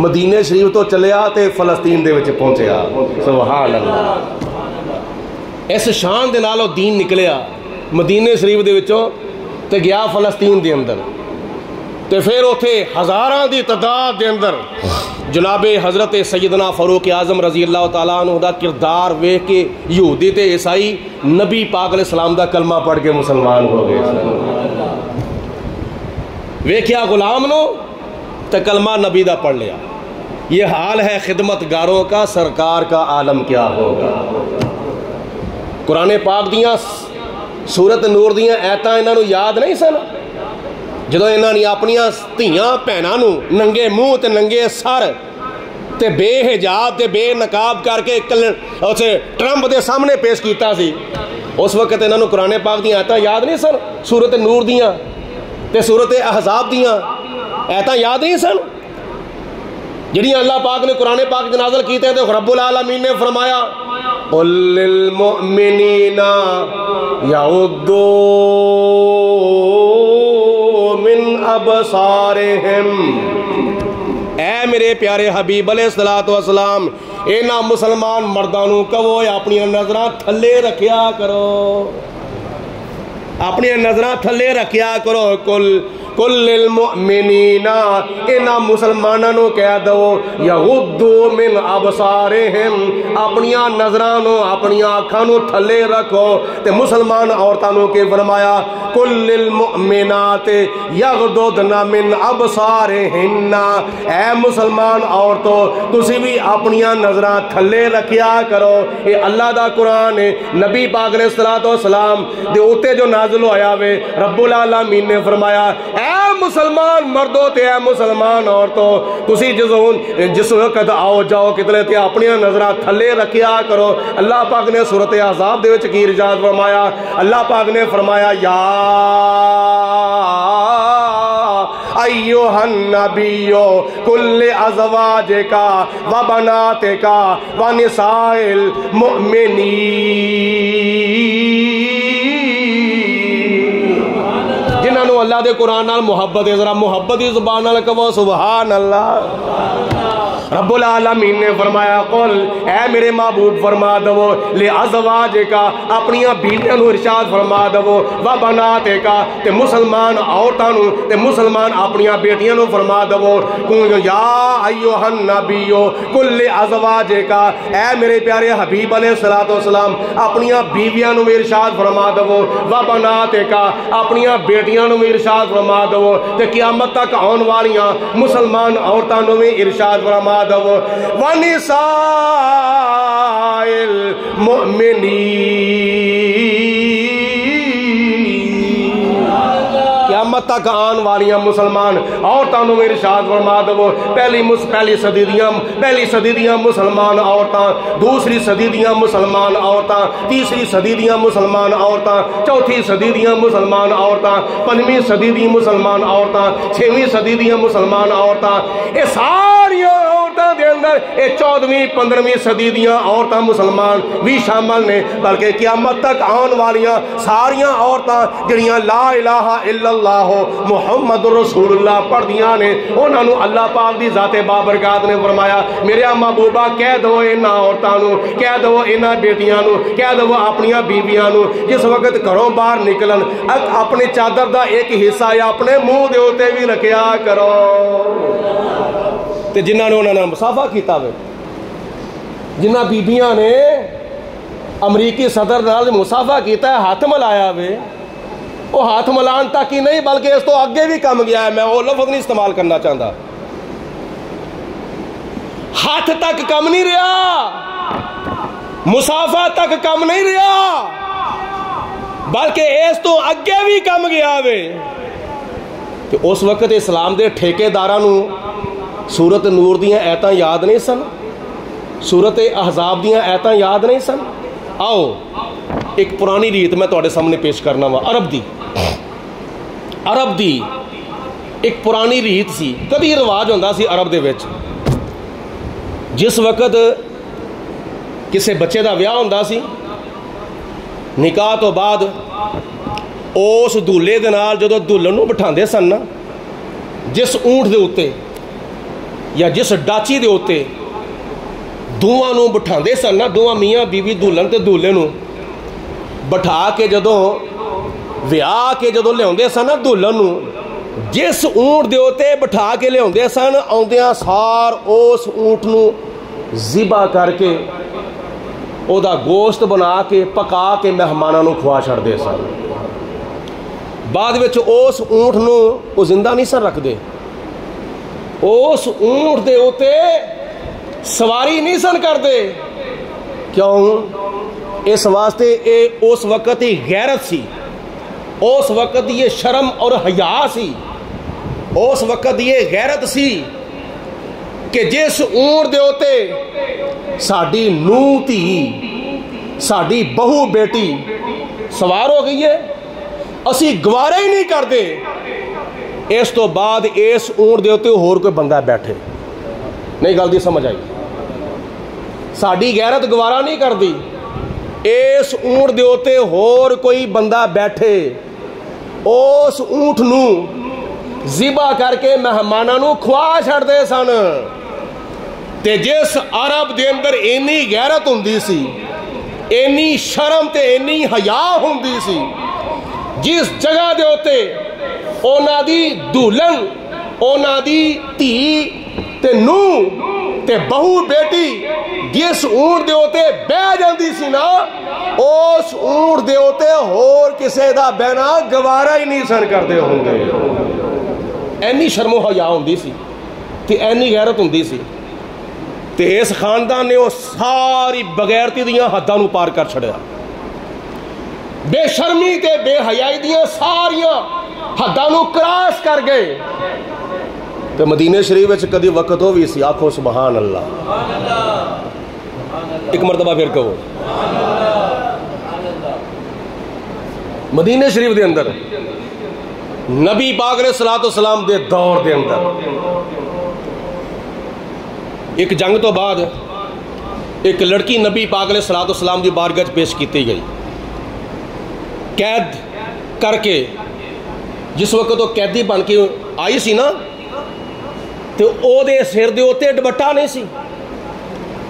مدینے شریف تو چلیا تے فلسطین دے وچ پہنچیا۔ سبحان اللہ۔ اس شان دے نالوں دین نکلیا مدینے شریف دے وچوں تے گیا فلسطین دے اندر، تے پھر اوتھے ہزاراں دی تعداد دے اندر جناب حضرت سیدنا فاروق اعظم رضی اللہ تعالیٰ عنہ دا کردار ویکھ کے یہودی تے عیسائی نبی پاک علیہ السلام دا کلمہ پڑھ کے مسلمان ہو گئے۔ ویکھیا غلام نو تے کلمہ نبی دا پڑھ لیا۔ یہ حال ہے خدمت گاروں کا، سرکار کا عالم کیا ہوگا۔ قرآن پاک دیاں سورت نور دیاں ایتاں انہاں نو یاد نہیں سن؟ جدو انہاں نے اپنیاں دھیاں بھیناں نو ننگے منہ تے ننگے سر تے بے حجاب تے بے نقاب کر کے اسے ٹرمپ دے سامنے پیش کیتا سی، اس وقت انہاں نو قرآن پاک دیاں ایتاں یاد نہیں سن؟ سورت نور دیاں تے سورت احزاب دیاں ایتاں یاد نہیں سن جڑیاں اللہ پاک نے قرآن پاک دے نازل کیتے تے رب العالمین نے فرمایا قل للمؤمنین یغضوا من ابصارہم، اے میرے پیارے حبیب علیہ السلام اینا مسلمان مردانوں کہو اپنی نظراں تھلے رکھیا کرو، اپنی نظراں تھلے رکھیا کرو۔ کل للمؤمنین انہاں مسلمانوں کہہ دو یغضوا من ابصارہم، اپنیاں نظرانوں اپنیاں آنکھانوں تھلے رکھو۔ تے مسلمان عورتانوں کے فرمایا کل للمؤمنات یغضضن من ابصارہن، اے مسلمان عورتوں تسی بھی اپنیاں نظراں تھلے رکھیا کرو۔ یہ اللہ دا قرآن ہے، نبی پاک علیہ السلام دے اوتے جو نازل ہویا وے، رب العالمین نے فرمایا اے مسلمان مردوں تے اے مسلمان عورتوں تسی جس وقت آؤ جاؤ کتنے تے اپنی نظراں تھلے رکھیا کرو۔ اللہ پاک نے سورۃ احزاب دے وچ کی ارشاد فرمایا؟ اللہ پاک نے فرمایا یا ایھا النبی کل ازواجک و بناتک و نساء المؤمنین، اللہ دے قرآن نال محبت ہے، ذرا محبت دی زبان نال کہو سبحان اللہ۔ رب العالمین نے فرمایا قل اے میرے محبوب فرما دو لے ازواجکا اپنیاں بیٹیاں نو ارشاد فرما دو و بناتکا تے مسلمان عورتاں نو تے مسلمان اپنیاں بیٹیاں نو فرما دو کیوں یا ایھا النبیو کل ازواجکا اے میرے پیارے حبیب علیہ الصلوۃ والسلام اپنیاں بیویاں نو ارشاد فرما دو و بناتکا اپنیاں بیٹیاں نو ارشاد فرما دو تے قیامت تک آن والیاں مسلمان عورتاں نو ارشاد فرما دو وَنِسَاءِ الْمُؤْمِنِينَ قیامت تک آن والیاں مسلمان عورتاں نو ارشاد فرما دو پہلی صدی دیاں مسلمان عورتاں، دوسری صدی دیاں مسلمان عورتاں، تیسری صدی دیاں مسلمان عورتاں، چوتھی صدی دیاں مسلمان عورتاں، پنجویں صدی دی مسلمان عورتاں، چھویں صدی دیاں مسلمان عورتاں، اے ساریاں عورتاں دے اندر اے 14ویں 15ویں صدی دیاں عورتاں مسلمان بھی شامل نے، بلکہ قیامت تک آن والیاں ساریاں عورتاں جڑیاں لا الہ الا اللہ محمد رسول اللہ پڑھ دیاں نے، انہاں نو اللہ پاک دی ذات بابرکات نے فرمایا میرے محبوبہ کہہ دو انہاں عورتاں نو، کہہ دو انہاں بیٹیاں نو، کہہ دو اپنیاں بیویاں نو جس وقت گھروں باہر نکلن اپنے چادر دا ایک حصہ یا اپنے منہ دے اوتے بھی رکھیا کرو۔ تے جنہاں نے انہاں نال مصافحہ کیتا وے، جنہاں بیبیاں نے امریکی صدر نال مصافحہ کیتا ہے، ہاتھ ملایا وے، وہ ہاتھ ملان تک ہی نہیں بلکہ اس تو آگے بھی کم گیا ہے، میں وہ لفظ نہیں استعمال کرنا چاہتا، ہاتھ تک کم نہیں رہا، مصافحہ تک کم نہیں رہا، بلکہ اس تو اگے بھی کم گیا وے۔ کہ اس وقت اسلام دے ٹھیکے داراں نو سورت نور دیاں ایتاں یاد نہیں سن، سورت احزاب دیاں ایتاں یاد نہیں سن۔ آؤ ایک پرانی ریت میں تواڈے سامنے پیش کرنا وا، عرب دی ایک پرانی ریت سی، کبھی رواج ہوندا سی عرب دے وچ، جس وقت کسے بچے دا ویاہ ہوندا سی، نکاح تو بعد اس دولے دے نال جدوں دلہن نو بٹھاندے سن نا، جس اونٹ دے اوتے یا جس ڈاچی دے اوتے دوواں نو بٹھاندے سن نا، دوواں میاں بیوی دلہن تے دولے نو بٹھا کے جدوں ویاہ کے جدوں لیاندے سن نا دلہن نو، جس اونٹ دے اوتے بٹھا کے لیاندے سن، آندیاں سار اس اونٹ نو ذبح کر کے او دا گوشت بنا کے پکا کے مہماناں نو کھوا چھڑدے سن۔ بعد وچ اس اونٹ نو او زندہ نہیں سن رکھدے، اس اونٹ دے اوتے سواری نہیں سن کردے، کیوں؟ اس واسطے اے اس وقت ہی غیرت سی، اس وقت یہ شرم اور حیا سی، اس وقت یہ غیرت سی کہ جس اونٹ دے اوتے ساڈی نوح تھی، ساڈی بہو بیٹی سوار ہو گئی ہے، اسی گوارا ہی نہیں کردے اس تو بعد اس اونٹ دے اوتے ہور کوئی بندہ بیٹھے۔ نہیں گل دی سمجھ آئی؟ ساڈی غیرت گوارا نہیں کردی اس اونٹ دے اوتے ہور کوئی بندہ بیٹھے، اس اونٹ نو ذبح کر کے مہماناں نو کھوا چھڑ دے سن۔ تے جس عرب دے اندر اینی غیرت ہوندی سی، اینی شرم تے اینی حیا ہوندی سی، جس جگہ دے اوتے اونا دی دولن، اونا دی تھی تے نو تے بہو بیٹی جس اونٹ دے اوتے بہ جاندی سی نا، اس اونٹ دے اوتے ہور کسے دا بہنا گوارا ہی نہیں سن کردے ہوں گے۔ اینی شرم و حیا ہوندی سی تے اینی غیرت ہوندی سی، تے اس خاندان نے وہ ساری بغیرتی دیاں حداں نو پار کر چھڑیا، بے شرمی تے بے حیائی دیاں ساریاں حداں نو کراس کر گئے۔ تے مدینہ شریف وچ کدی وقت ہو بھی سی، آکھو سبحان اللہ، ایک مرتبہ پھر کہو مدینہ شریف دے اندر نبی پاک علیہ الصلوۃ والسلام دے دور دے اندر ایک جنگ تو بعد ایک لڑکی نبی پاک علیہ الصلوۃ والسلام دی بارگاہ پیش کیتی گئی، قید کر کے جس وقت وہ قیدی بن کے آئی سی نا تو او دے سر دے اوتے دوپٹہ نہیں سی،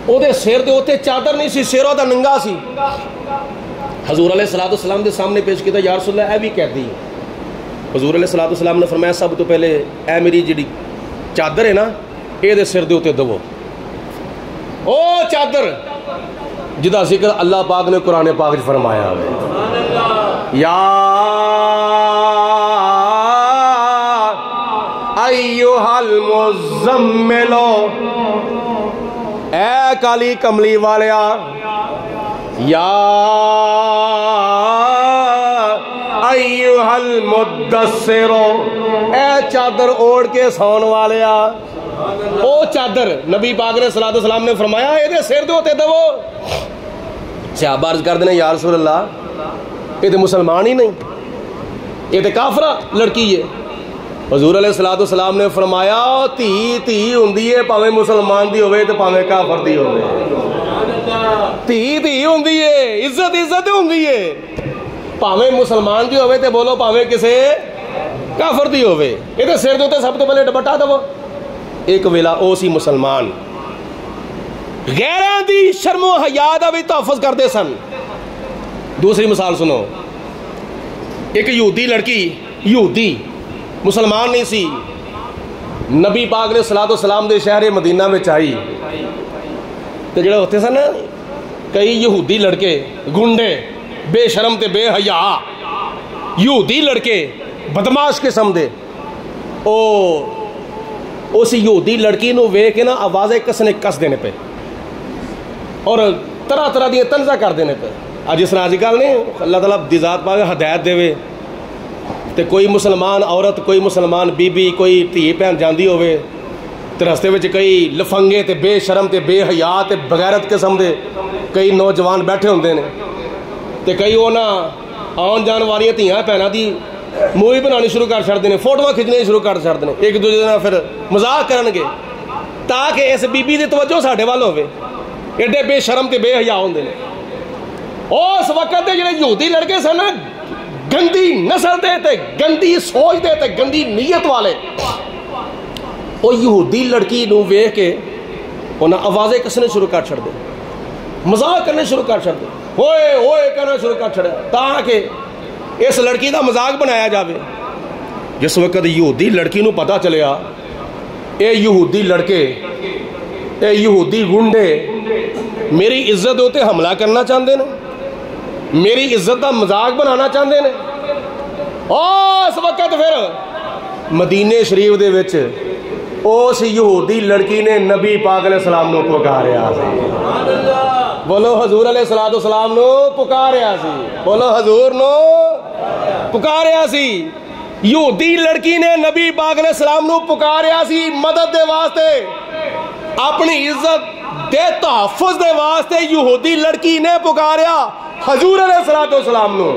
او دے سر دے اوتے چادر نہیں سی، سر دا ننگا سی. حضور علیہ الصلوۃ والسلام دے سامنے پیش کیتا، یا رسول اللہ اے بھی قیدی. حضور علیہ الصلوۃ والسلام نے فرمایا سب تو پہلے اے میری جڑی چادر ہے نا اے دے سر دے اوتے دو. او چادر جدا ذکر اللہ پاک نے قرآن پاک چ فرمایا ہے، یا ایھا المزمل، اے کالی کملی والیا، یا ایھا المدثر، اے چادر اوڑھ کے سون والیا. او چادر نبی پاک نے صلی اللہ علیہ وسلم نے فرمایا اے دے سر دے ہوتے دو. صحابہ عرض کر دینے یا رسول اللہ یہ تو مسلمان ہی نہیں، یہ تو کافرہ لڑکی ہے. حضور علیہ الصلوۃ والسلام نے فرمایا تھی ہوندی ہے پاویں مسلمان دی ہوئے تو پاویں کافر دی ہوئے، تھی ہوندی ہے، عزت ہوندی ہے، پاویں مسلمان دی ہوئے تو بولو پاویں کسے کافر دی ہوئے. یہ تو سر دے سب تو پہلے دوپٹہ دو. ایک ویلا او سی مسلمان غیراں دی شرم و حیا دا بھی تحفظ کرتے سن. دوسری مثال سنو، ایک یہودی لڑکی، یہودی مسلمان نہیں سی، نبی پاک نے صلی اللہ علیہ وسلم دے شہر مدینہ میں آئی تو جڑے ہوتے سن کئی یہودی لڑکے گنڈے بے شرم تے بے حیا یہودی لڑکے بدماش قسم دے اس یہودی لڑکی نو ویکھ کے نا آوازیں کسنے کس دینے پہ اور طرح طرح دی تنزہ کر دینے پہ. جس طرح آج کل نہیں اللہ تعالیٰ دی ذات پاک ہدایت دے تے کوئی مسلمان عورت کوئی مسلمان بی بی کوئی دھی بہن جاندی ہوئے تے رستے وچ کئی لفنگے تے بے شرم تے بے حیا تے بغیرت قسم دے کئی نوجوان بیٹھے ہوندے نے تے کئی وہ نا آن جان والی دھیاں بہناں دی مووی بنانی شروع کر چھڑ دینے، فوٹواں کھچنے شروع کر چھڑ دینے، ایک دوسرے نال پھر مذاق کرن گے تاکہ اس بی بی دی توجہ ساڈے وال ہوے. ایڈے بے شرم تے بے حیا ہوندے نے. اس وقت دے جڑے یہودی لڑکے سن گندی نسل دے تے گندی سوچ دے تے گندی نیت والے، وہ یہودی لڑکی نو ویکھ کے انہاں آوازیں کسنے شروع کر چھڑ دے، مذاق کرنے شروع کر چھڑ دے، ہوئے ہوئے کہنا شروع کر چھڑے تاکہ اس لڑکی دا مذاق بنایا جاوے. جس وقت یہودی لڑکی نو پتہ چلیا اے یہودی لڑکے اے یہودی گنڈے میری عزت ہوتے حملہ کرنا چاہتے ہیں، میری عزت دا مذاق بنانا چاہتے ہیں، اس وقت پھر مدینے شریف دے وچ اس یہودی لڑکی نے نبی پاک علیہ السلام نو پکاریا سی. بولو حضور علیہ الصلوۃ والسلام نو پکاریا سی، بولو حضور نو پکاریا سی. یہودی لڑکی نے نبی پاک علیہ السلام نو پکاریا سی مدد دے واسطے، اپنی عزت دے تحفظ دے واسطے یہودی لڑکی نے پکاریا حضور علیہ الصلوۃ والسلام نو.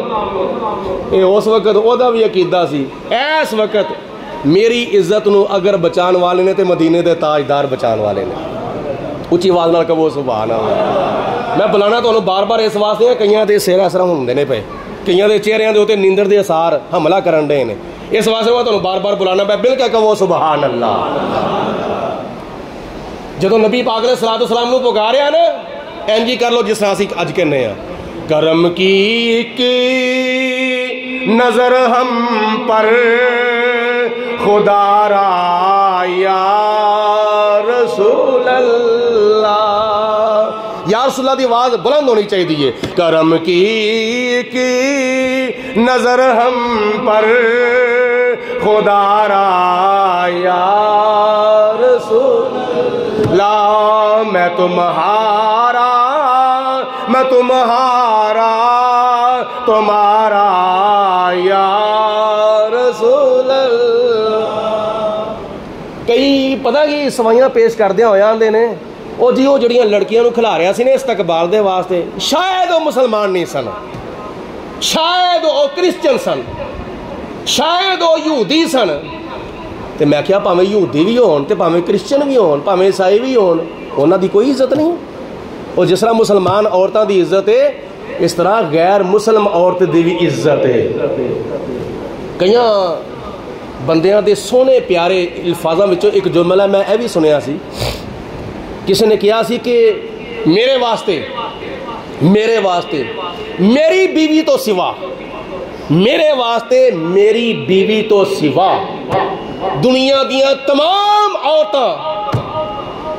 اے اس وقت او دا بھی عقیدہ سی اس وقت میری عزت نو اگر بچان والے نے تے مدینے دے تاجدار بچان والے نے. اچھی آواز نال کہو سبحان اللہ. میں بلانا تو بار بار اس واسطے کئیاں دے سیر اثر ہوندے نے پے، کئیاں دے چہریاں دے اوتے نیندر دے اثار حملہ کرن دے نے، اس واسطے میں تانوں بار بار بلانا پے بل کے کہو سبحان اللہ. جدوں نبی پاک علیہ الصلوۃ والسلام نو پکاریا نا انجی کر لو جس طرح اسی اج کہنے ہیں، کرم کی ایک نظر ہم پر خدا را یا رسول اللہ. یا رسول اللہ دی آواز بلند ہونی چاہیے. کرم کی ایک نظر ہم پر خدا را یا رسول اللہ. میں تمہارا تمہارا یا رسول اللہ. کئی پتہ کی سوائیاں پیش کردیا ہویا آندے نے او جی وہ جڑیاں لڑکیاں نو کھلا رہا سی نے استقبال دے واسطے، شاید وہ مسلمان نہیں سن، شاید وہ کرسچن سن، شاید وہ یہودی سن. تے میں کیا پاویں یہودی بھی ہون تے پاویں کرسچن بھی ہون پاویں عیسائی بھی ہون انہاں دی کوئی عزت نہیں. اور جس طرح مسلمان عورتاں دی عزت ہے اس طرح غیر مسلم عورت دی بھی عزت ہے. کئیاں بندیاں دے سونے پیارے الفاظاں وچوں ایک جملہ میں یہ بھی سنیا سی، کسی نے کہا سی کہ میرے واسطے میری بیوی تو سوا، میرے واسطے میری بیوی تو سوا دنیا دیاں تمام عورتاں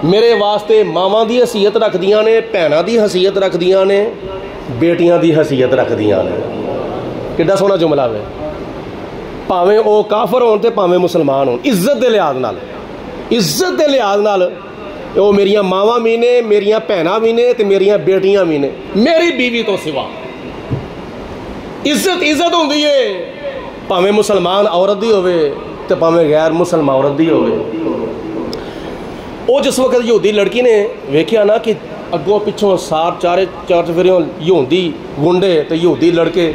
میرے واسطے ماواں دی حیثیت رکھ دیاں نے، بھیناں دی حیثیت رکھ دیاں نے، بیٹیاں دی حیثیت رکھ دیاں نے۔ کڈا سونا جملہ ہے، پاویں او کافر ہون تے پاویں مسلمان ہون، عزت دے لحاظ نال، عزت دے لحاظ نال وہ میریاں ماواں بھی نے، میریاں بھیناں بھی نے تے میریاں بیٹیاں بھی نے، میری بیوی تو سوا۔ عزت ہوندی ہے، پاویں مسلمان عورت دی ہوئے تے پاویں غیر مسلم عورت دی ہوئے۔ وہ جس وقت یہودی لڑکی نے ویکھیا نا کہ اگوں پچھوں سار چارے چفریوں یہودی گنڈے تے یہودی لڑکے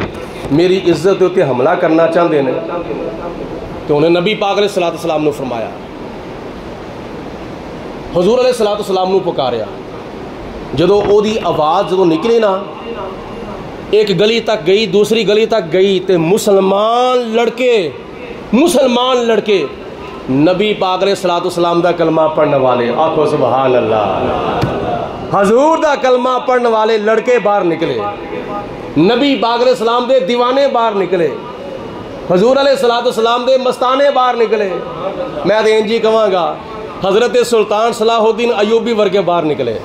میری عزت دے اوتے حملہ کرنا چاہتے ہیں، تو انہیں نبی پاک علیہ الصلوۃ والسلام نے فرمایا، حضور علیہ الصلوۃ والسلام نے پکاریا۔ جدو او دی آواز جدو نکلی نا، ایک گلی تک گئی، دوسری گلی تک گئی، تے مسلمان لڑکے نبی پاک علیہ الصلوۃ والسلام دا کلمہ پڑھنے والے، آکھو سبحان اللہ، حضور دا کلمہ پڑھنے والے لڑکے باہر نکلے، نبی پاک علیہ السلام دے دیوانے باہر نکلے، حضور علیہ الصلوۃ والسلام دے مستانے باہر نکلے۔ میں تو انجی کہاں گا، حضرت سلطان صلاح الدین ایوبی ورگے باہر نکلے،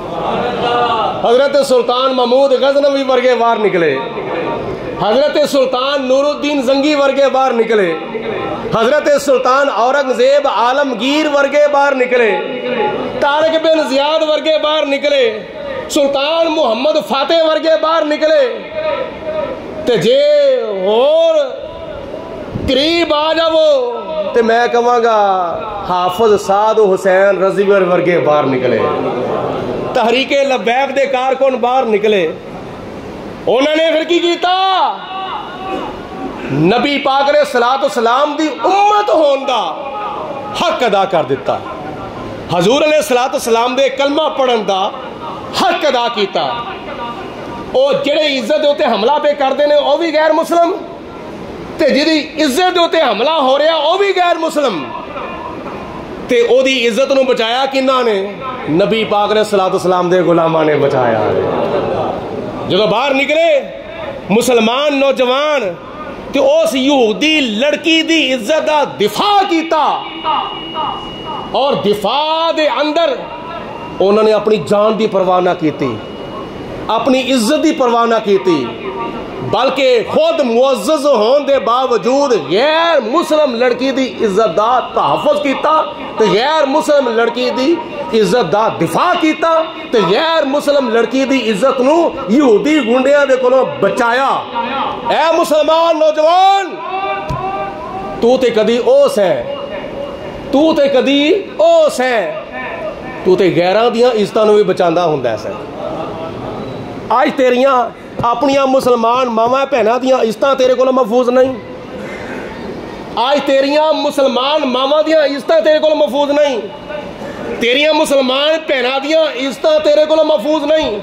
حضرت سلطان محمود غزنوی ورگے باہر نکلے، حضرت سلطان نور الدین زنگی ورگے باہر نکلے، حضرت سلطان اورنگزیب عالمگیر ورگے باہر نکلے، طارق بن زیاد ورگے باہر نکلے، سلطان محمد فاتح ورگے باہر نکلے، تے جے اور قریب آ جاؤ تے میں کہاں گا حافظ سعد حسین رضوی ورگے باہر نکلے، تحریک لبیک دے کارکن باہر نکلے۔ انہوں نے پھر کی کیتا؟ نبی پاک علیہ الصلوۃ والسلام دی امت ہون دا حق ادا کر دیتا، حضور علیہ الصلوۃ والسلام دے کلمہ پڑھن دا حق ادا کیتا۔ او جڑے عزت دے اوتے حملہ پہ کردے نے او بھی غیر مسلم، تے جدی عزت دے اوتے حملہ ہو رہا او بھی غیر مسلم، تے او دی عزت نو بچایا کنہاں نے؟ نبی پاک علیہ الصلوۃ والسلام دے غلاماں نے بچایا۔ جدو باہر نکلے مسلمان نوجوان تے اس یہودی لڑکی دی عزت دا دفاع کیتا، اور دفاع دے اندر انہوں نے اپنی جان دی پرواہ نہ کیتی، اپنی عزت دی پرواہ نہ کیتی، بلکہ خود معزز ہون دے باوجود غیر مسلم لڑکی دی عزت دا تحفظ کیتا، تے غیر مسلم لڑکی دی عزت دا دفاع کیتا، تے غیر مسلم لڑکی دی عزت نو یہودی گنڈیاں دے کولوں بچایا۔ اے مسلمان نوجوان، تو تے کدی اوس ہے، تو تے کدی اوس ہے، تو تے غیراں دیاں عزتاں نو بھی بچاندا ہوندا ہے۔ آج تیریاں اپنیاں مسلمان ماواں بھیناں دیاں عزتاں تیرے کولوں محفوظ نہیں، آج تیریاں مسلمان ماواں دیاں عزتاں تیرے کولوں محفوظ نہیں، تیریاں مسلمان بھیناں دیاں عزتاں تیرے کولوں محفوظ نہیں،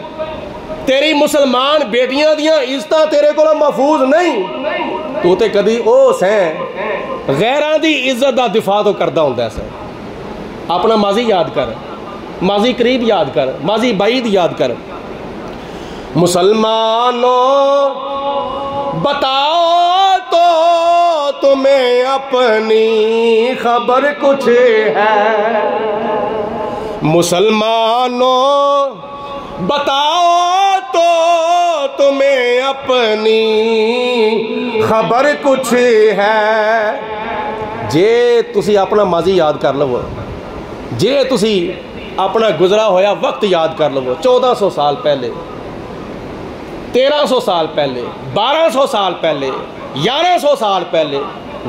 تیری مسلمان بیٹیاں دیاں عزتاں تیرے کولوں محفوظ نہیں، تو تے کدی اوس ہے غیراں دی عزت دا دفاع تو کردا ہوندا ہے۔ اپنا ماضی یاد کر، ماضی قریب یاد کر، ماضی بعید یاد کر۔ مسلمانوں بتاؤ تو تمہیں اپنی خبر کچھ ہے، مسلمانوں بتاؤ تو تمہیں اپنی خبر کچھ ہے۔ جے تسی اپنا ماضی یاد کر لو، جے تسی اپنا گزرا ہویا وقت یاد کر لو، 1400 سال پہلے، 1300 سال پہلے، 1200 سال پہلے، 1100 سال پہلے،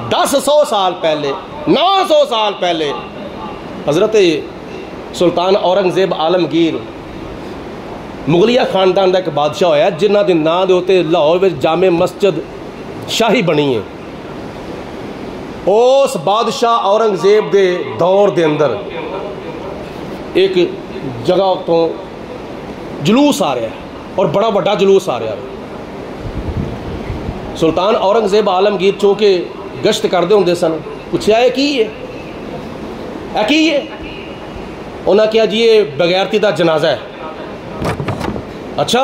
1000 سال پہلے، 900 سال پہلے حضرت سلطان اورنگزیب عالمگیر مغلیہ خاندان دا ایک بادشاہ ہویا جنہ دے نام دے ہوتے لاہور میں جامع مسجد شاہی بنی ہے۔ اس بادشاہ اورنگزیب دے دور دے اندر ایک جگہ تو جلوس آ رہا ہے، اور بڑا بڑا جلوس آ رہا ہے۔ سلطان اورنگزیب عالمگیر چونکہ گشت کردے ہوندے سن، پوچھا ہے کی ہے انہاں کہا جی یہ بغیرتی دا جنازہ ہے. اچھا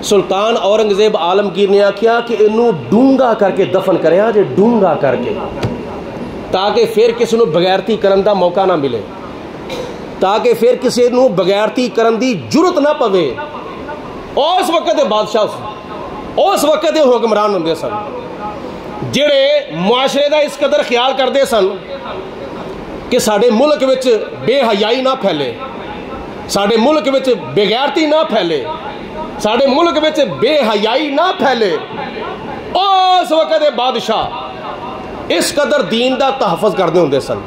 سلطان اورنگزیب عالمگیر نے آخیا کہ انہوں ڈونگا کر کے دفن کریا جے, ڈونگا کر کے, تاکہ پھر کسی نو بغیرتی کرن دا موقع نہ ملے, تاکہ پھر کسی نو بغیرتی کرن دی جرت نہ پوے. اس وقت دے بادشاہ اس وقت دے حکمران ہوندے سن جڑے معاشرے دا اس قدر خیال کردے سن کہ ساڈے ملک وچ بے حیائی نہ پھیلے, ساڈے ملک وچ بغیرتی نہ پھیلے, ساڈے ملک وچ بے حیائی نہ پھیلے. اس وقت دے بادشاہ اس قدر دین دا تحفظ کردے ہوندے سن.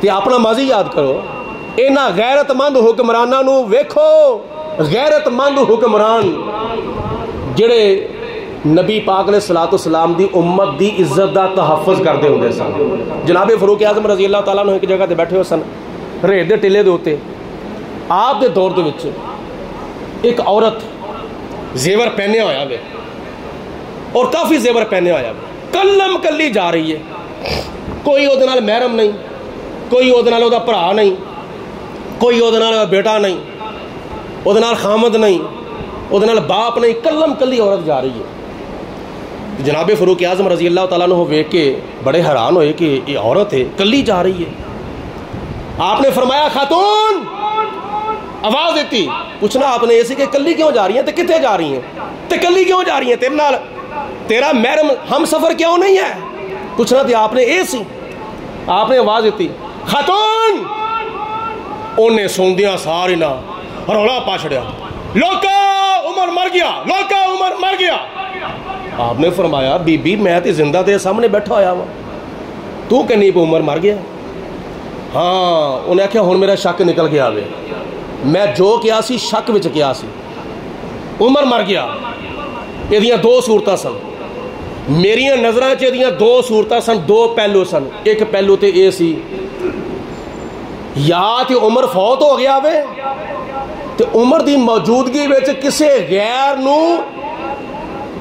تے اپنا ماضی یاد کرو, انہاں غیرت مند حکمراناں نو ویکھو, غیرت مند حکمران جڑے نبی پاک علیہ الصلوۃ والسلام دی امت دی عزت دا تحفظ کردے ہوندے سن. جناب فاروق اعظم رضی اللہ تعالیٰ عنہ ایک جگہ تے بیٹھے ہوئے سن ریت دے ٹلے دے اوتے. آپ دے دور دے وچ ایک عورت زیور پہنے ہویا وے اور کافی زیور پہنے ہویا وے, کلم کلی جا رہی ہے, کوئی او دے نال محرم نہیں, کوئی او دے نال او دا بھرا نہیں, کوئی او دے نال بیٹا نہیں, او دے نال خامد نہیں, او دے نال باپ نہیں, کلم کلی عورت جا رہی ہے. جناب فاروق اعظم رضی اللہ تعالیٰ عنہ ویکھ کے بڑے حیران ہوئے کہ یہ عورت ہے, کلی جا رہی ہے. آپ نے فرمایا خاتون, آواز دیتی, پوچھنا آپ نے ایسی کہ کلی کیوں جا رہی ہیں, تے کتنے جا رہی ہیں, تے کلی کیوں جا رہی ہیں, تیرے نال تیرا محرم ہم سفر کیوں نہیں ہے, پوچھنا تھی آپ نے ایسی. آپ نے آواز دیتی خاتون, انہیں سوندیاں ساری نہ رولا پا چھڑیا, لوکا عمر مر گیا, لوکا عمر مر گیا. آپ نے فرمایا بی بی میں تے زندہ تیرے سامنے بیٹھا ہویا ہوا, تو کہنی پہ عمر مر گیا. ہاں انہیں آخیا ہن میرا شک نکل گیا وے, میں جو کیا سی شک وچ کیا سی, عمر مر گیا. یہ دو صورتاں سن میریاں نظراں چ, یہ دو صورتاں سن, دو پہلو سن. ایک پہلو تے اے سی یا تے عمر فوت ہو گیا وے تے عمر دی موجودگی وچ کسے غیر نو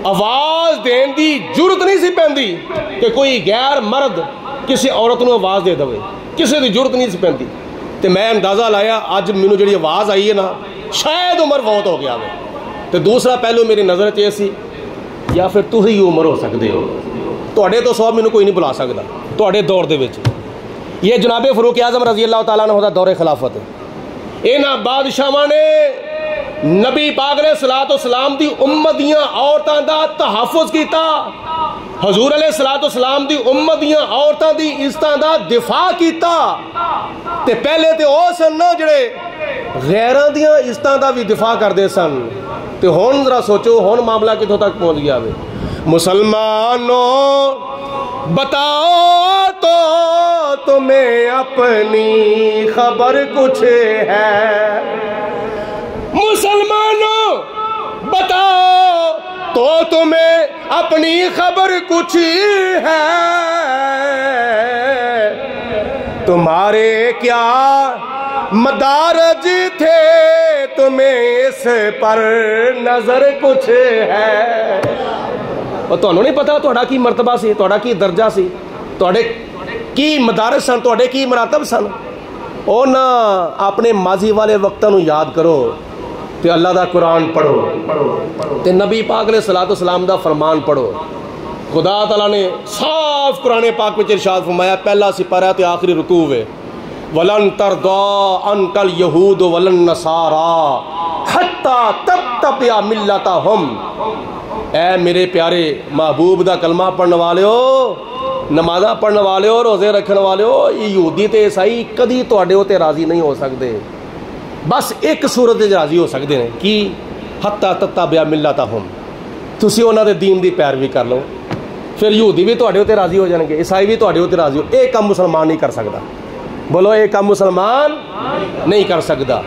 آواز دین دی جرت نہیں سی پیندی کہ کوئی غیر مرد کسی عورت نو آواز دے دوے, کسی دی جرت نہیں سی پیندی. تے میں اندازہ لایا اج مینوں جڑی آواز آئی ہے نا شاید عمر فوت ہو گیا وے. تے دوسرا پہلو میری نظر چ سی یا پھر تسی عمر ہو سکدے ہو, تواڈے تو سو مینوں کوئی نہیں بلا سکدا تواڈے دور دے وچ. یہ جناب فاروق اعظم رضی اللہ تعالیٰ عنہ دا دور خلافت ہے. انہاں بادشاہاں نے نبی پاک علیہ الصلوۃ والسلام دی امت دیاں عورتاں دا تحفظ کیتا, حضور علیہ الصلوۃ والسلام دی امت دیاں عورتاں دی عزتاں دا دفاع کیتا. تے پہلے تے او سن نا جڑے غیراں دیاں عزتاں دا بھی دفاع کردے سن, تے ہن ذرا سوچو ہن معاملہ کتھوں تک پہنچ گیا وے. مسلمانوں بتاؤ تو تمہیں اپنی خبر کچھ ہے, مسلمانوں بتاؤ تو تمہیں اپنی خبر کچھ ہے, تمہارے کیا مدارج تھے تمہیں اس پر نظر کچھ ہے. اور تمہیں نہیں پتا تھوڑا کی مرتبہ سی, تھوڑا کی درجہ سی, تھوڑے کی مدارج سن, تھوڑے کی مراتب سن. او نہ اپنے ماضی والے وقتاں نو یاد کرو تے اللہ دا قرآن پڑھو تے نبی پاک علیہ الصلوۃ والسلام دا فرمان پڑھو. خدا تعالیٰ نے صاف قرآن پاک میں ارشاد فرمایا, پہلا سپارہ تے آخری رکوع ہے, وَلَن تَرْضَىٰ عَنْكَ الْيَهُودُ وَلَا النَّصَارَىٰ حَتَّىٰ تَتَّبِعَ مِلَّتَهُمْ. اے میرے پیارے محبوب دا کلمہ پڑھنے والے ہو, نمازاں پڑھنے والے ہو, روزے رکھنے والے ہو, یہودی تے عیسائی کدی تواڈے تے راضی نہیں ہو سکتے. بس ایک صورت وچ راضی ہو سکتے ہیں کہ حتیٰ تتبع ملتہم, تسی انہاں دے دین دی پیروی کر لو, پھر یہودی بھی تواڈے تے راضی ہو جان گے, عیسائی بھی تواڈے تے راضی ہو. ایک کام مسلمان نہیں کر سکتا, بولو ایک کام مسلمان نہیں کر سکتا.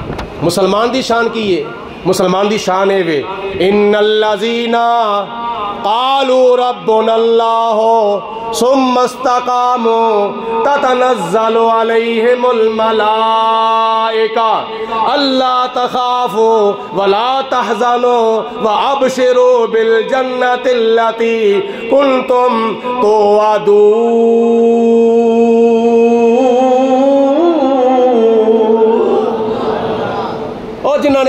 مسلمان دی شان کی ہے, مسلمان دی شان ہے وے ان الذین قالوا ربنا الله ثم استقاموا تتنزل عليهم الملائكة ألا تخافوا ولا تحزنوا وأبشروا بالجنة التي كنتم توعدون. اور جنہوں نے